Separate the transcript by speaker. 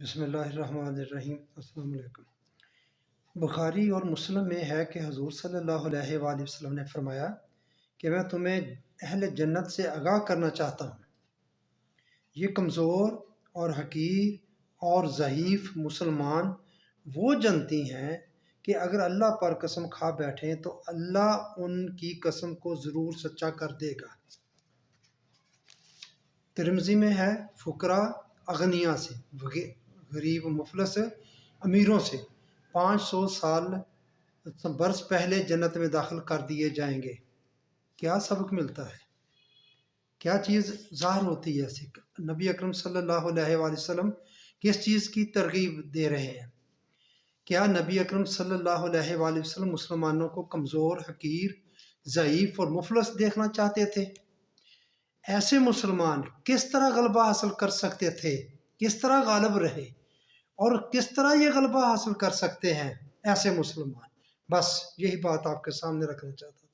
Speaker 1: بسم اللہ الرحمن الرحیم۔ السلام علیکم۔ بخاری اور مسلم میں ہے کہ حضور صلی اللہ علیہ وآلہ وسلم نے فرمایا کہ میں تمہیں اہل جنت سے آگاہ کرنا چاہتا ہوں۔ یہ کمزور اور حقیر اور ضعیف مسلمان وہ جنتی ہیں کہ اگر اللہ پر قسم کھا بیٹھیں تو اللہ ان کی قسم کو ضرور سچا کر دے گا۔ ترمذی میں ہے فقراء اغنیاء سے، غریب مفلس امیروں سے 500 برس پہلے جنت میں داخل کر دیے جائیں گے۔ کیا سبق ملتا ہے؟ کیا چیز ظاہر ہوتی ہے؟ نبی اکرم صلی اللہ علیہ وآلہ وسلم کس چیز کی ترغیب دے رہے ہیں؟ کیا نبی اکرم صلی اللہ علیہ وآلہ وسلم مسلمانوں کو کمزور، حقیر، ضعیف اور مفلس دیکھنا چاہتے تھے؟ ایسے مسلمان کس طرح غلبہ حاصل کر سکتے تھے؟ کس طرح غالب رہے؟ اور کس طرح یہ غلبہ حاصل کر سکتے ہیں ایسے مسلمان؟ بس یہی بات آپ کے سامنے رکھنا چاہتا ہوں۔